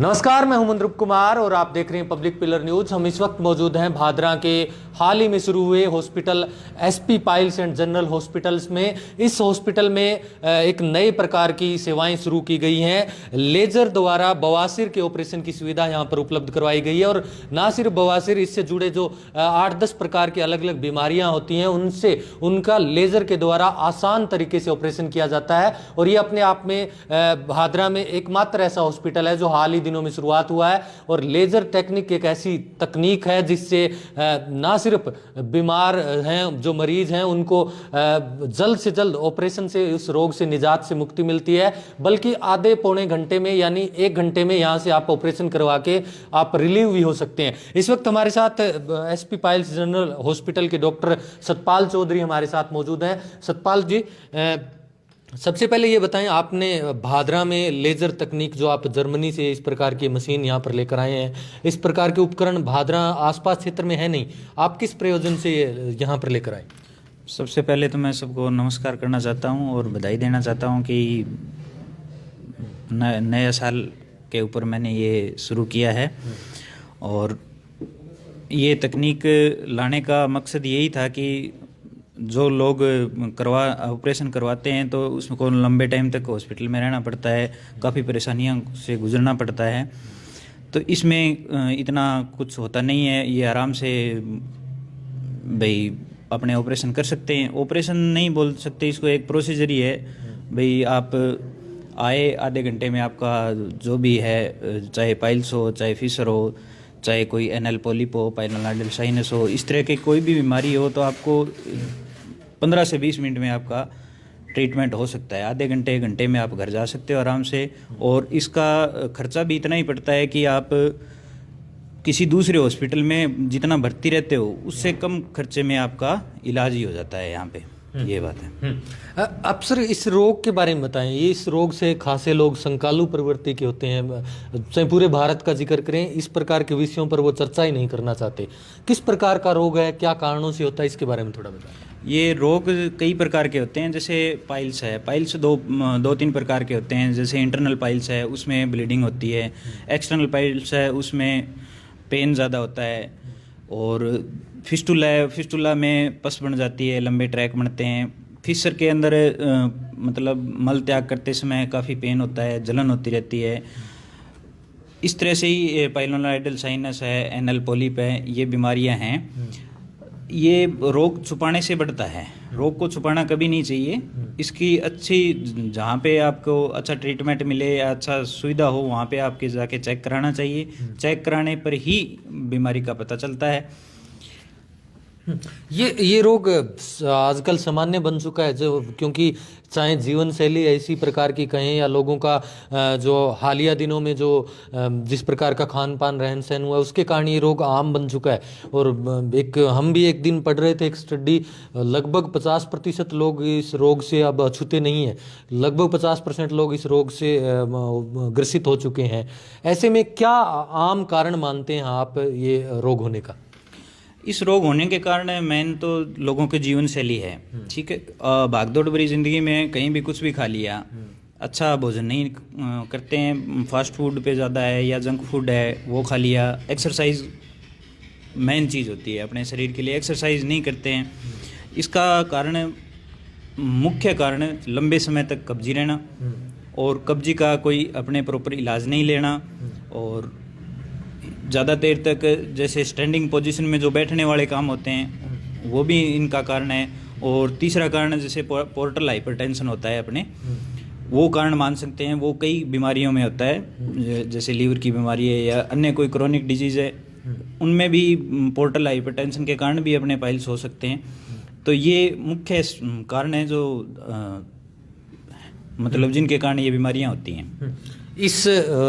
नमस्कार, मैं हूं मंद्रुप कुमार और आप देख रहे हैं पब्लिक पिलर न्यूज। हम इस वक्त मौजूद हैं भादरा के हाल ही में शुरू हुए hospital SP piles and general hospitals में। इस हॉस्पिटल में एक नए प्रकार की सेवाएं शुरू की गई हैं। लेजर द्वारा बवासीर के ऑपरेशन की सुविधा यहां पर उपलब्ध करवाई गई है और ना सिर्फ बवासीर, इससे जुड़े जो 8-10 प्रकार की अलग अलग बीमारियां होती हैं उनसे उनका लेजर के द्वारा आसान तरीके से ऑपरेशन किया जाता है। और ये अपने आप में भादरा में एकमात्र ऐसा हॉस्पिटल है जो हाल ही दिनों में शुरुआत हुआ है। और लेजर टेक्निक एक ऐसी तकनीक है जिससे ना सिर्फ बीमार हैं जो मरीज हैं उनको जल्द से जल्द ऑपरेशन से उस रोग से निजात से मुक्ति मिलती है, बल्कि आधे पौने घंटे में यानी 1 घंटे में यहाँ से आप ऑपरेशन करवा के आप रिलीव भी हो सकते हैं। इस वक्त हमारे साथ एसपी पाइल्स जनरल हॉस्पिटल के डॉक्टर सतपाल चौधरी हमारे साथ मौजूद हैं। सतपाल जी, सबसे पहले ये बताएं, आपने भादरा में लेजर तकनीक जो आप जर्मनी से इस प्रकार की मशीन यहाँ पर लेकर आए हैं, इस प्रकार के उपकरण भादरा आसपास क्षेत्र में है नहीं, आप किस प्रयोजन से यहाँ पर लेकर आए? सबसे पहले तो मैं सबको नमस्कार करना चाहता हूँ और बधाई देना चाहता हूँ कि नया साल के ऊपर मैंने ये शुरू किया है। और ये तकनीक लाने का मकसद यही था कि जो लोग ऑपरेशन करवाते हैं तो उसको लंबे टाइम तक हॉस्पिटल में रहना पड़ता है, काफ़ी परेशानियों से गुजरना पड़ता है। तो इसमें इतना कुछ होता नहीं है, ये आराम से भाई अपने ऑपरेशन कर सकते हैं। ऑपरेशन नहीं बोल सकते इसको, एक प्रोसीजर ही है। भाई आप आए, आधे घंटे में आपका जो भी है, चाहे पाइल्स हो, चाहे फिशर हो, चाहे कोई एनल पॉलिप हो, पाइलोनोइडल साइनस हो, इस तरह की कोई भी बीमारी हो तो आपको 15 से 20 मिनट में आपका ट्रीटमेंट हो सकता है। आधे घंटे 1 घंटे में आप घर जा सकते हो आराम से। और इसका खर्चा भी इतना ही पड़ता है कि आप किसी दूसरे हॉस्पिटल में जितना भर्ती रहते हो उससे कम खर्चे में आपका इलाज ही हो जाता है यहाँ पे। ये बात है। अब सर, इस रोग के बारे में बताएं। ये इस रोग से खासे लोग संकालु प्रवृत्ति के होते हैं, चाहे पूरे भारत का जिक्र करें, इस प्रकार के विषयों पर वो चर्चा ही नहीं करना चाहते। किस प्रकार का रोग है, क्या कारणों से होता है, इसके बारे में थोड़ा बताएं। ये रोग कई प्रकार के होते हैं। जैसे पाइल्स है, पाइल्स दो तीन प्रकार के होते हैं। जैसे इंटरनल पाइल्स है, उसमें ब्लीडिंग होती है। एक्सटर्नल पाइल्स है, उसमें पेन ज़्यादा होता है। और फिस्टुला है, फिस्टुला में पस बन जाती है, लंबे ट्रैक बनते हैं। फिशर के अंदर मतलब मल त्याग करते समय काफ़ी पेन होता है, जलन होती रहती है। इस तरह से ही पाइलोनोइडल साइनस है, एनल पॉलिप है, ये बीमारियां हैं। ये रोग छुपाने से बढ़ता है, रोग को छुपाना कभी नहीं चाहिए। इसकी अच्छी, जहाँ पे आपको अच्छा ट्रीटमेंट मिले, अच्छा सुविधा हो, वहाँ पे आपके जाके चेक कराना चाहिए। चेक कराने पर ही बीमारी का पता चलता है। ये रोग आजकल सामान्य बन चुका है, जो क्योंकि चाहे जीवन शैली ऐसी प्रकार की कहें या लोगों का जो हालिया दिनों में जो जिस प्रकार का खान पान रहन सहन हुआ उसके कारण ये रोग आम बन चुका है। और हम भी एक दिन पढ़ रहे थे एक स्टडी, लगभग 50% लोग इस रोग से अब अछूते नहीं हैं। लगभग 50% लोग इस रोग से ग्रसित हो चुके हैं। ऐसे में क्या आम कारण मानते हैं आप ये रोग होने का? इस रोग होने के कारण मेन तो लोगों की जीवन शैली है। ठीक है, भागदौड़ भरी जिंदगी में कहीं भी कुछ भी खा लिया, अच्छा भोजन नहीं करते हैं, फास्ट फूड पे ज़्यादा है या जंक फूड है वो खा लिया। एक्सरसाइज मेन चीज़ होती है अपने शरीर के लिए, एक्सरसाइज नहीं करते हैं। इसका कारण, मुख्य कारण लंबे समय तक कब्जी रहना और कब्जी का कोई अपने प्रॉपर इलाज नहीं लेना। और ज़्यादा देर तक जैसे स्टैंडिंग पोजीशन में जो बैठने वाले काम होते हैं वो भी इनका कारण है। और तीसरा कारण जैसे पोर्टल हाइपरटेंशन होता है अपने, वो कारण मान सकते हैं। वो कई बीमारियों में होता है, जैसे लीवर की बीमारी है या अन्य कोई क्रोनिक डिजीज़ है, उनमें भी पोर्टल हाइपरटेंशन के कारण भी अपने पाइल्स हो सकते हैं। तो ये मुख्य कारण है जो मतलब जिनके कारण ये बीमारियां होती हैं। इस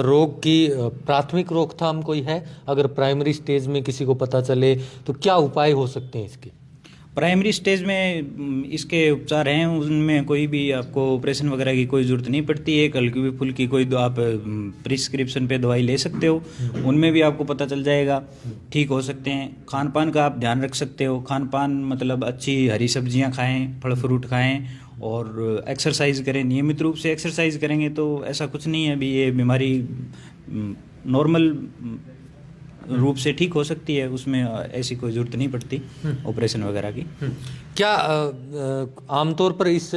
रोग की प्राथमिक रोकथाम कोई है? अगर प्राइमरी स्टेज में किसी को पता चले तो क्या उपाय हो सकते हैं इसके? प्राइमरी स्टेज में इसके उपचार हैं, उनमें कोई भी आपको ऑपरेशन वगैरह की कोई ज़रूरत नहीं पड़ती है। हल्की फुल्की कोई आप प्रिस्क्रिप्शन पे दवाई ले सकते हो, उनमें भी आपको पता चल जाएगा, ठीक हो सकते हैं। खान पान का आप ध्यान रख सकते हो। खान पान मतलब अच्छी हरी सब्जियां खाएं, फल फ्रूट खाएं और एक्सरसाइज करें। नियमित रूप से एक्सरसाइज करेंगे तो ऐसा कुछ नहीं है अभी ये बीमारी नॉर्मल रूप से ठीक हो सकती है, उसमें ऐसी कोई ज़रूरत नहीं पड़ती ऑपरेशन वगैरह की। क्या आमतौर पर इस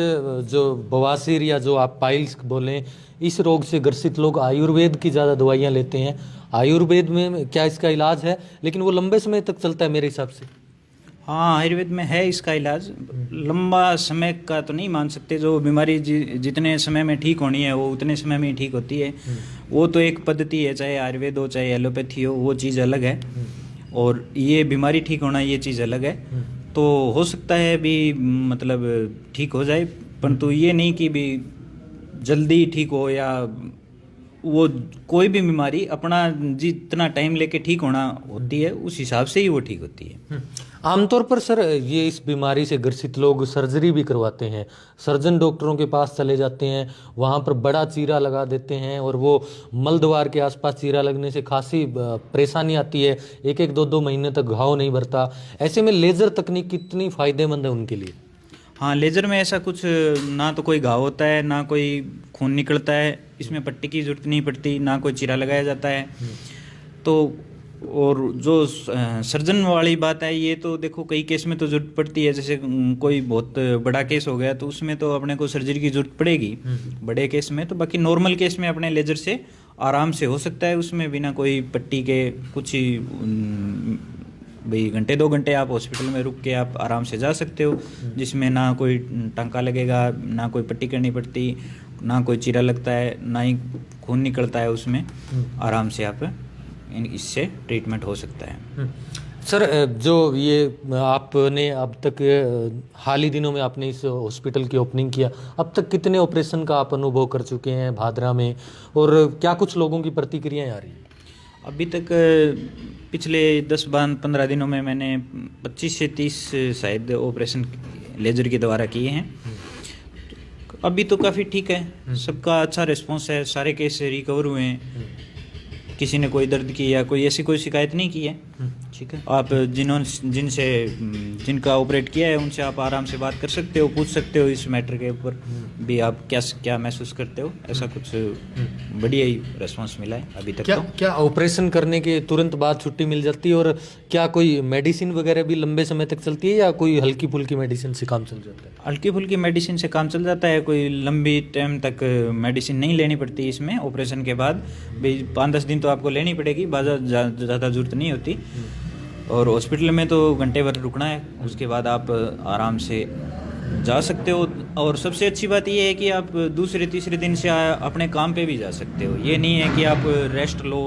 जो बवासीर या जो आप पाइल्स बोलें, इस रोग से ग्रसित लोग आयुर्वेद की ज़्यादा दवाइयाँ लेते हैं? आयुर्वेद में क्या इसका इलाज है? लेकिन वो लंबे समय तक चलता है मेरे हिसाब से। हाँ, आयुर्वेद में है इसका इलाज, लंबा समय का तो नहीं मान सकते। जो बीमारी जितने समय में ठीक होनी है वो उतने समय में ही ठीक होती है। वो तो एक पद्धति है, चाहे आयुर्वेद हो चाहे एलोपैथी हो, वो चीज़ अलग है। और ये बीमारी ठीक होना ये चीज़ अलग है। तो हो सकता है भी मतलब ठीक हो जाए, परंतु ये नहीं कि भी जल्दी ठीक हो, या वो कोई भी बीमारी अपना जितना टाइम लेके ठीक होना होती है उस हिसाब से ही वो ठीक होती है। आमतौर पर सर ये इस बीमारी से ग्रसित लोग सर्जरी भी करवाते हैं, सर्जन डॉक्टरों के पास चले जाते हैं, वहाँ पर बड़ा चीरा लगा देते हैं और वो मलद्वार के आसपास चीरा लगने से खासी परेशानी आती है, एक एक दो दो महीने तक घाव नहीं भरता। ऐसे में लेज़र तकनीक कितनी फ़ायदेमंद है उनके लिए? हाँ, लेज़र में ऐसा कुछ ना तो कोई घाव होता है, ना कोई खून निकलता है, इसमें पट्टी की ज़रूरत नहीं पड़ती, ना कोई चीरा लगाया जाता है। तो और जो सर्जन वाली बात है, ये तो देखो कई केस में तो ज़रूरत पड़ती है। जैसे कोई बहुत बड़ा केस हो गया तो उसमें तो अपने को सर्जरी की ज़रूरत पड़ेगी बड़े केस में। तो बाकी नॉर्मल केस में अपने लेज़र से आराम से हो सकता है, उसमें बिना कोई पट्टी के कुछ ही भाई घंटे 2 घंटे आप हॉस्पिटल में रुक के आप आराम से जा सकते हो, जिसमें ना कोई टांका लगेगा, ना कोई पट्टी करनी पड़ती, ना कोई चीरा लगता है, ना ही खून निकलता है उसमें। आराम से आप इससे ट्रीटमेंट हो सकता है। सर जो ये आपने अब तक हाल ही दिनों में आपने इस हॉस्पिटल की ओपनिंग किया, अब तक कितने ऑपरेशन का आप अनुभव कर चुके हैं भादरा में, और क्या कुछ लोगों की प्रतिक्रियाएं आ रही हैं? अभी तक पिछले 10-15 दिनों में मैंने 25 से 30 शायद ऑपरेशन लेज़र के द्वारा किए हैं। अभी तो काफ़ी ठीक है, सबका अच्छा रिस्पॉन्स है, सारे केस से रिकवर हुए हैं, किसी ने कोई दर्द की या कोई ऐसी कोई शिकायत नहीं की है। ठीक है, आप जिनका ऑपरेट किया है उनसे आप आराम से बात कर सकते हो, पूछ सकते हो इस मैटर के ऊपर भी आप क्या महसूस करते हो। ऐसा कुछ बढ़िया ही रिस्पॉन्स मिला है अभी तक। क्या ऑपरेशन करने के तुरंत बाद छुट्टी मिल जाती है, और क्या कोई मेडिसिन वगैरह भी लंबे समय तक चलती है, या कोई हल्की फुल्की मेडिसिन से काम चल जाता है? हल्की फुल्की मेडिसिन से काम चल जाता है, कोई लंबी टाइम तक मेडिसिन नहीं लेनी पड़ती इसमें। ऑपरेशन के बाद भाई 5-10 दिन तो आपको लेनी पड़ेगी, ज़्यादा ज़रूरत नहीं होती। और हॉस्पिटल में तो घंटे भर रुकना है, उसके बाद आप आराम से जा सकते हो। और सबसे अच्छी बात ये है कि आप दूसरे तीसरे दिन से अपने काम पे भी जा सकते हो। ये नहीं है कि आप रेस्ट लो,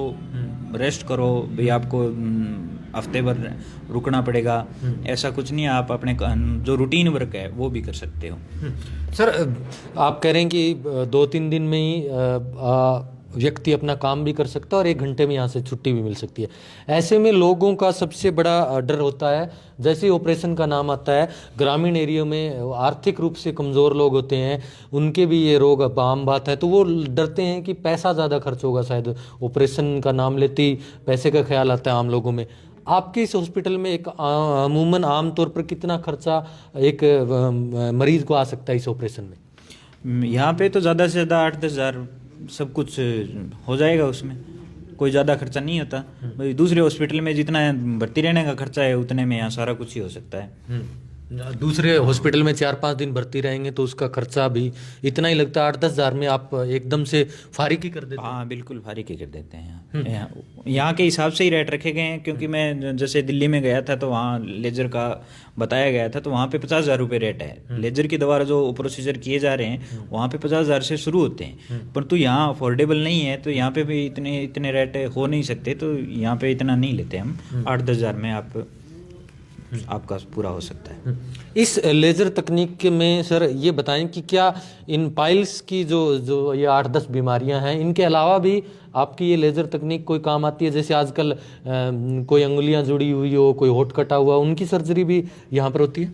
रेस्ट करो, भाई आपको हफ्ते भर रुकना पड़ेगा, ऐसा कुछ नहीं है। आप अपने जो रूटीन वर्क है वो भी कर सकते हो। सर आप कह रहे हैं कि 2-3 दिन में ही व्यक्ति अपना काम भी कर सकता है और 1 घंटे में यहाँ से छुट्टी भी मिल सकती है। ऐसे में लोगों का सबसे बड़ा डर होता है, जैसे ही ऑपरेशन का नाम आता है, ग्रामीण एरिया में आर्थिक रूप से कमज़ोर लोग होते हैं, उनके भी ये रोग अब आम बात है, तो वो डरते हैं कि पैसा ज़्यादा खर्च होगा, शायद ऑपरेशन का नाम लेते ही पैसे का ख्याल आता है आम लोगों में। आपके इस हॉस्पिटल में एक अमूमन आम तौर पर कितना खर्चा एक मरीज को आ सकता है इस ऑपरेशन में? यहाँ पे तो ज़्यादा से ज़्यादा 8-10 हज़ार सब कुछ हो जाएगा, उसमें कोई ज़्यादा खर्चा नहीं होता। भाई दूसरे हॉस्पिटल में जितना भर्ती रहने का खर्चा है उतने में यहाँ सारा कुछ ही हो सकता है। दूसरे हॉस्पिटल में 4-5 दिन भर्ती रहेंगे तो उसका खर्चा भी इतना ही लगता है। 8-10 हज़ार में आप एकदम से फारिग ही कर देते हैं? हाँ बिल्कुल फारिग ही कर देते हैं। यहाँ के हिसाब से ही रेट रखे गए हैं, क्योंकि मैं जैसे दिल्ली में गया था तो वहाँ लेज़र का बताया गया था, तो वहाँ पे 50,000 रुपये रेट है। लेज़र के द्वारा जो प्रोसीजर किए जा रहे हैं वहाँ पे 50,000 से शुरू होते हैं, परंतु यहाँ अफोर्डेबल नहीं है, तो यहाँ पे भी इतने रेट हो नहीं सकते, तो यहाँ पे इतना नहीं लेते हम। 8-10 हज़ार में आपका पूरा हो सकता है। इस लेज़र तकनीक में सर ये बताएं कि क्या इन पाइल्स की जो ये 8-10 बीमारियां हैं, इनके अलावा भी आपकी ये लेज़र तकनीक कोई काम आती है? जैसे आजकल कोई अंगुलियां जुड़ी हुई हो, कोई होठ कटा हुआ, उनकी सर्जरी भी यहाँ पर होती है?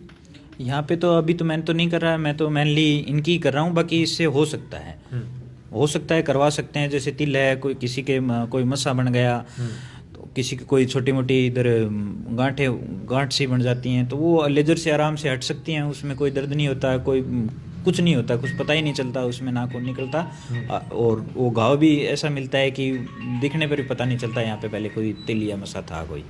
यहाँ पे तो अभी तो मैंने तो नहीं कर रहा है, मैं तो मेनली इनकी कर रहा हूँ। बाकी इससे हो सकता है करवा सकते हैं। जैसे तिल है, कोई किसी के कोई मस्सा बन गया, किसी की कोई छोटी मोटी इधर गांठ सी बन जाती हैं, तो वो लेज़र से आराम से हट सकती हैं, उसमें कोई दर्द नहीं होता है, कोई कुछ नहीं होता, कुछ पता ही नहीं चलता, उसमें नाखून निकलता। और वो घाव भी ऐसा मिलता है कि दिखने पर भी पता नहीं चलता यहाँ पे पहले कोई तिल या मसा था कोई।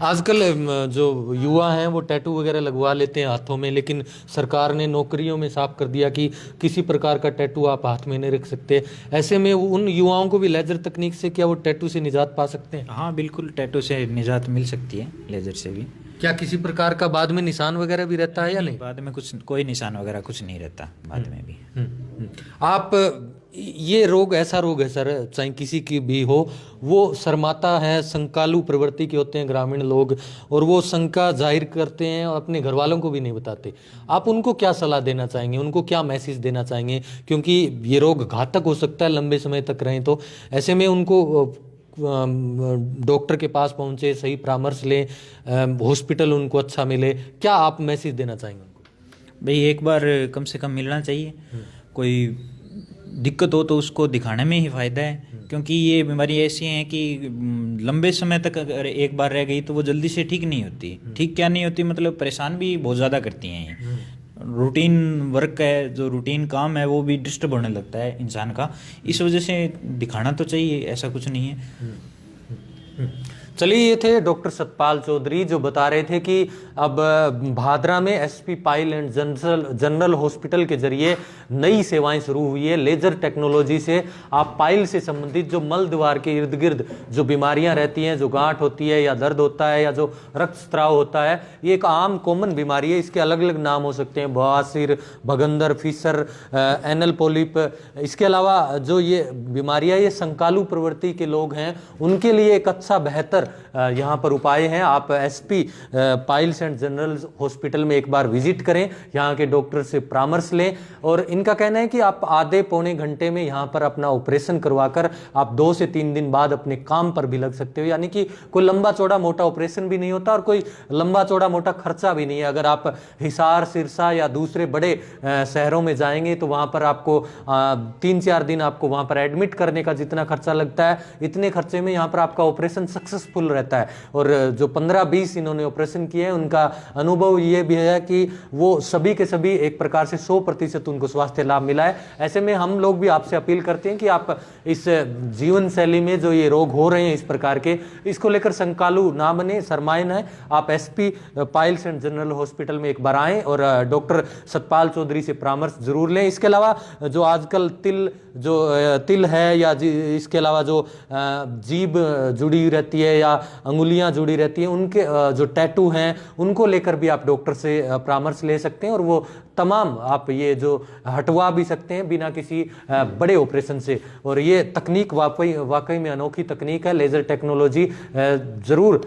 आजकल जो युवा हैं वो टैटू वगैरह लगवा लेते हैं हाथों में, लेकिन सरकार ने नौकरियों में साफ कर दिया कि किसी प्रकार का टैटू आप हाथ में नहीं रख सकते। ऐसे में उन युवाओं को भी लेजर तकनीक से क्या वो टैटू से निजात पा सकते हैं? हाँ बिल्कुल, टैटू से निजात मिल सकती है, लेजर से भी। क्या किसी प्रकार का बाद में निशान वगैरह भी रहता है या नहीं? बाद में कुछ कोई निशान वगैरह कुछ नहीं रहता बाद में भी। आप ये रोग ऐसा रोग है सर, चाहे किसी की भी हो, वो शर्माता है, शंकालु प्रवृत्ति के होते हैं ग्रामीण लोग, और वो शंका जाहिर करते हैं और अपने घर वालों को भी नहीं बताते। आप उनको क्या सलाह देना चाहेंगे, उनको क्या मैसेज देना चाहेंगे? क्योंकि ये रोग घातक हो सकता है लंबे समय तक रहें, तो ऐसे में उनको डॉक्टर के पास पहुंचे, सही परामर्श लें, हॉस्पिटल उनको अच्छा मिले, क्या आप मैसेज देना चाहेंगे उनको? भाई एक बार कम से कम मिलना चाहिए। कोई दिक्कत हो तो उसको दिखाने में ही फ़ायदा है, क्योंकि ये बीमारी ऐसी है कि लंबे समय तक अगर एक बार रह गई तो वो जल्दी से ठीक नहीं होती। ठीक क्या नहीं होती, मतलब परेशान भी बहुत ज़्यादा करती हैं ये। रूटीन वर्क है, जो रूटीन काम है वो भी डिस्टर्ब होने लगता है इंसान का। इस वजह से दिखाना तो चाहिए, ऐसा कुछ नहीं है। चलिए, ये थे डॉक्टर सतपाल चौधरी जो बता रहे थे कि अब भादरा में SP pile and general hospital के जरिए नई सेवाएं शुरू हुई है। लेजर टेक्नोलॉजी से आप पाइल से संबंधित जो मल द्वार के इर्द गिर्द जो बीमारियां रहती हैं, जो गांठ होती है या दर्द होता है या जो रक्तस्राव होता है, ये एक आम कॉमन बीमारी है। इसके अलग अलग नाम हो सकते हैं, बवासीर, भगंदर, फिशर, एनल पोलिप। इसके अलावा जो ये बीमारियां, ये शंकालु प्रवृत्ति के लोग हैं उनके लिए एक अच्छा बेहतर यहाँ पर उपाय हैं। आप SP piles and general hospital में एक बार विजिट करें, यहाँ के डॉक्टर से परामर्श लें, और इनका कहना है कि आप आधे पौने घंटे में यहाँ पर अपना ऑपरेशन करवाकर आप 2 से 3 दिन बाद अपने काम पर भी लग सकते हो। यानी कि कोई लंबा चौड़ा मोटा ऑपरेशन भी नहीं होता और कोई लंबा चौड़ा मोटा खर्चा भी नहीं है। अगर आप हिसार, सिरसा या दूसरे बड़े शहरों में जाएंगे तो वहाँ पर आपको 3-4 दिन आपको वहाँ पर एडमिट करने का जितना खर्चा लगता है, इतने खर्चे में यहाँ पर आपका ऑपरेशन सक्सेसफुल रहता है। और जो 15-20 इन्होंने ऑपरेशन किए हैं, उनका अनुभव ये भी है कि वो सभी के सभी एक प्रकार से 100% उनको स्वास्थ्य लाभ मिला है। ऐसे में हम लोग भी आपसे अपील करते हैं कि आप इस जीवन शैली में जो ये रोग हो रहे हैं इस प्रकार के, इसको लेकर शंकालु ना बने, शर्माए न। आप SP piles and general hospital में एक बार आएं और डॉक्टर सतपाल चौधरी से परामर्श जरूर लें। इसके अलावा जो आजकल तिल है या इसके अलावा जो जीभ जुड़ी रहती है या अंगुलियां जुड़ी रहती हैं, उनके जो टैटू हैं उनको लेकर भी आप डॉक्टर से परामर्श ले सकते हैं, और वो तमाम आप ये जो हटवा भी सकते हैं बिना किसी बड़े ऑपरेशन से। और ये तकनीक वाकई में अनोखी तकनीक है, लेजर टेक्नोलॉजी। ज़रूर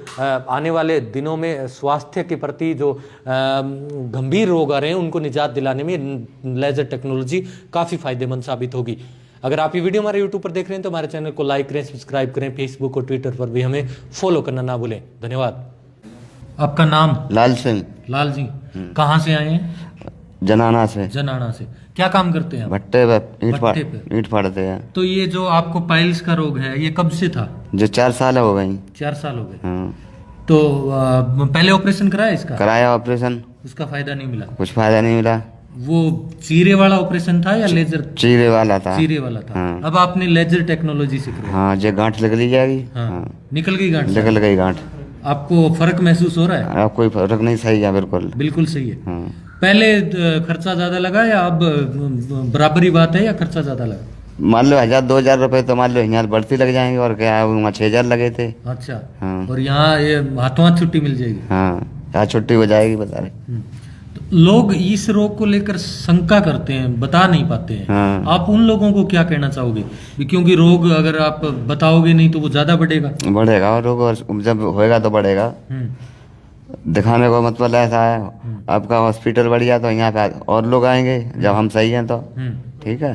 आने वाले दिनों में स्वास्थ्य के प्रति जो गंभीर रोग आ रहे हैं उनको निजात दिलाने में लेजर टेक्नोलॉजी काफ़ी फायदेमंद साबित होगी। अगर आप ये वीडियो हमारे यूट्यूब पर देख रहे हैं तो हमारे चैनल को लाइक करें, सब्सक्राइब करें, फेसबुक और ट्विटर पर भी हमें फॉलो करना ना भूलें। धन्यवाद। आपका नाम? लाल सिंह। लाल जी, कहाँ से आए हैं? जनाना से। जनाना से। क्या काम करते हैं आप? भट्टे पे ईंट फाड़ते हैं। तो ये जो आपको पाइल्स का रोग है ये कब से था? जो 4 साल हो गई। 4 साल हो गए। हाँ। तो पहले ऑपरेशन कराया इसका? कराया ऑपरेशन। उसका फायदा नहीं मिला? कुछ फायदा नहीं मिला। वो चीरे वाला ऑपरेशन था या लेजर? चीरे वाला था। चीरे वाला था। हाँ। अब आपने लेजर टेक्नोलॉजी से कराया। हाँ, जो गांठ निकली जाएगी। हाँ। निकल गई गांठ? निकल गई गांठ। आपको फर्क महसूस हो रहा है? अब कोई फर्क नहीं, सही है बिल्कुल। बिल्कुल सही है। हाँ। पहले खर्चा ज्यादा लगा या अब बराबरी बात है या खर्चा ज्यादा लगा? मान लो 1000-2000 रुपए तो मान लो यहाँ बढ़ती लग जाएंगे, और क्या वहाँ 6000 लगे थे। अच्छा। हाँ। और यहाँ ये हाथों हाथ छुट्टी मिल जाएगी? हाँ, यहाँ छुट्टी हो जाएगी, बता रहे। तो लोग इस रोग को लेकर शंका करते हैं, बता नहीं पाते हैं। हाँ। आप उन लोगों को क्या कहना चाहोगे? क्योंकि रोग अगर आप बताओगे नहीं तो वो ज्यादा बढ़ेगा। बढ़ेगा, और रोग जब होएगा तो बढ़ेगा। दिखाने को मतलब ऐसा है, आपका हॉस्पिटल बढ़िया तो यहाँ पे और लोग आएंगे जब हम सही हैं तो। ठीक है।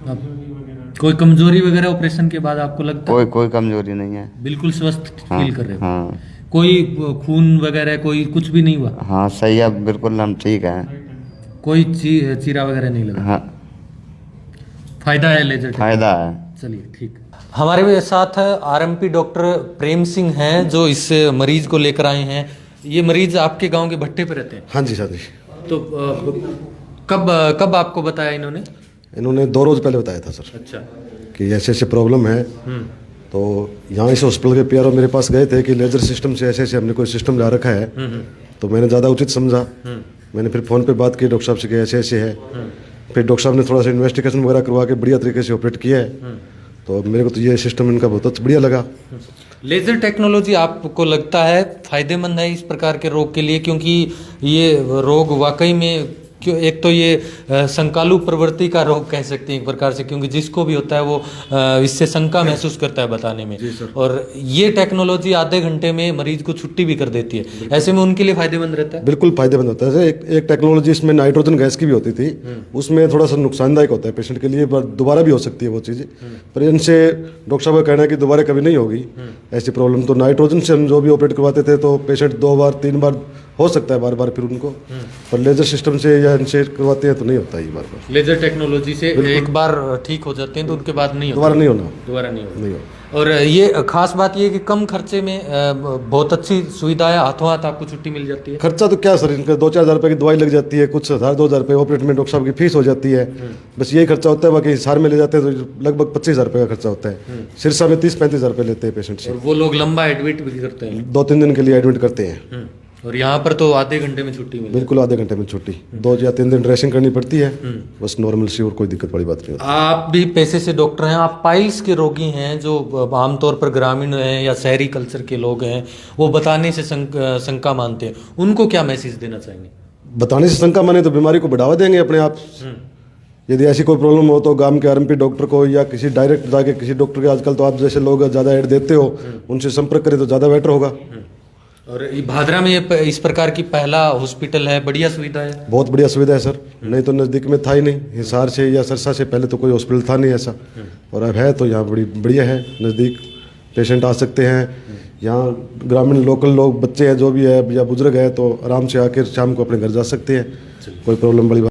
अब कोई कमजोरी वगैरह ऑपरेशन के बाद आपको लगता है? कोई कमजोरी नहीं है। बिल्कुल स्वस्थ फील कर रहे हो? हाँ। कोई खून वगैरह कोई कुछ भी नहीं हुआ? हाँ, सही है बिल्कुल, हम ठीक है। कोई चीरा वगैरह नहीं लगा? हाँ। फायदा है लेजर? फायदा है। चलिए, ठीक। हमारे साथ आरएमपी डॉक्टर प्रेम सिंह हैं जो इस मरीज को लेकर आए हैं। ये मरीज आपके गांव के भट्टे पे रहते हैं? हाँ जी सर जी। तो कब आपको बताया इन्होंने? इन्होंने 2 रोज़ पहले बताया था सर अच्छा। कि ऐसे ऐसे प्रॉब्लम है। तो यहाँ इस हॉस्पिटल के पीआरओ मेरे पास गए थे कि लेजर सिस्टम से ऐसे ऐसे हमने कोई सिस्टम ला रखा है। तो मैंने ज़्यादा उचित समझा। मैंने फिर फ़ोन पे बात की डॉक्टर साहब से कि ऐसे ऐसे है। फिर डॉक्टर साहब ने थोड़ा सा इन्वेस्टिगेशन वगैरह करवा के बढ़िया तरीके से ऑपरेट किया है। तो मेरे को तो ये सिस्टम इनका बहुत बढ़िया लगा। लेज़र टेक्नोलॉजी आपको लगता है फायदेमंद है इस प्रकार के रोग के लिए? क्योंकि ये रोग वाकई में एक तो ये संकालु प्रवृत्ति का रोग कह सकते हैं एक प्रकार से, क्योंकि जिसको भी होता है वो इससे शंका महसूस करता है बताने में। और ये टेक्नोलॉजी आधे घंटे में मरीज को छुट्टी भी कर देती है। ऐसे में उनके लिए फायदेमंद रहता है? बिल्कुल फायदेमंद होता है। एक टेक्नोलॉजी इसमें नाइट्रोजन गैस की भी होती थी, उसमें थोड़ा सा नुकसानदायक होता है पेशेंट के लिए, पर दोबारा भी हो सकती है वो चीज़। पर इनसे डॉक्टर साहब का कहना है कि दोबारा कभी नहीं होगी ऐसी प्रॉब्लम। तो नाइट्रोजन से हम जो भी ऑपरेट करवाते थे तो पेशेंट 2 बार 3 बार हो सकता है बार बार फिर उनको, पर लेजर सिस्टम से या इनसे करवाते हैं तो नहीं होता ये बार बार। लेजर टेक्नोलॉजी से एक बार ठीक हो जाते हैं तो उनके बाद नहीं दोबारा नहीं होना। दोबारा नहीं होता। नहीं हो। और ये खास बात ये है कि कम खर्चे में बहुत अच्छी सुविधा है, हाथों हाथ आपको छुट्टी मिल जाती है। खर्चा तो क्या सर, इनका 2-4 हज़ार रुपये की दवाई लग जाती है, कुछ 1,000-2,000 रुपये ऑपरेट में डॉक्टर साहब की फीस हो जाती है। बस यही खर्चा होता है। बाकी हिसार में ले जाते हैं तो लगभग 25,000 रुपये का खर्चा होता है। सिरसा में 30-35,000 रुपये लेते हैं पेशेंट से। और वो लोग लंबा एडमिट भी करते हैं, 2-3 दिन के लिए एडमिट करते हैं। और यहाँ पर तो आधे घंटे में छुट्टी मिलती है। बिल्कुल आधे घंटे में छुट्टी। 2 या 3 दिन ड्रेसिंग करनी पड़ती है, बस नॉर्मल सी, और कोई दिक्कत बड़ी बात नहीं होती। आप भी पेशे से डॉक्टर हैं, आप पाइल्स के रोगी हैं जो आमतौर पर ग्रामीण हैं या शहरी कल्चर के लोग हैं, वो बताने से शंका मानते हैं, उनको क्या मैसेज देना चाहेंगे? बताने से शंका माने तो बीमारी को बढ़ावा देंगे अपने आप। यदि ऐसी कोई प्रॉब्लम हो तो गांव के आरएमपी डॉक्टर को या किसी डायरेक्ट जाके किसी डॉक्टर के, आजकल तो आप जैसे लोग ज़्यादा ऐड देते हो, उनसे संपर्क करें तो ज़्यादा बेटर होगा। और भादरा में ये इस प्रकार की पहला हॉस्पिटल है, बढ़िया सुविधा है। बहुत बढ़िया सुविधा है सर, नहीं तो नज़दीक में था ही नहीं। हिसार से या सरसा से पहले तो कोई हॉस्पिटल था नहीं ऐसा, और अब है तो यहाँ बड़ी बढ़िया है। नज़दीक पेशेंट आ सकते हैं। यहाँ ग्रामीण लोकल लोग, बच्चे हैं जो भी है या बुजुर्ग है, तो आराम से आकर शाम को अपने घर जा सकते हैं। कोई प्रॉब्लम बड़ी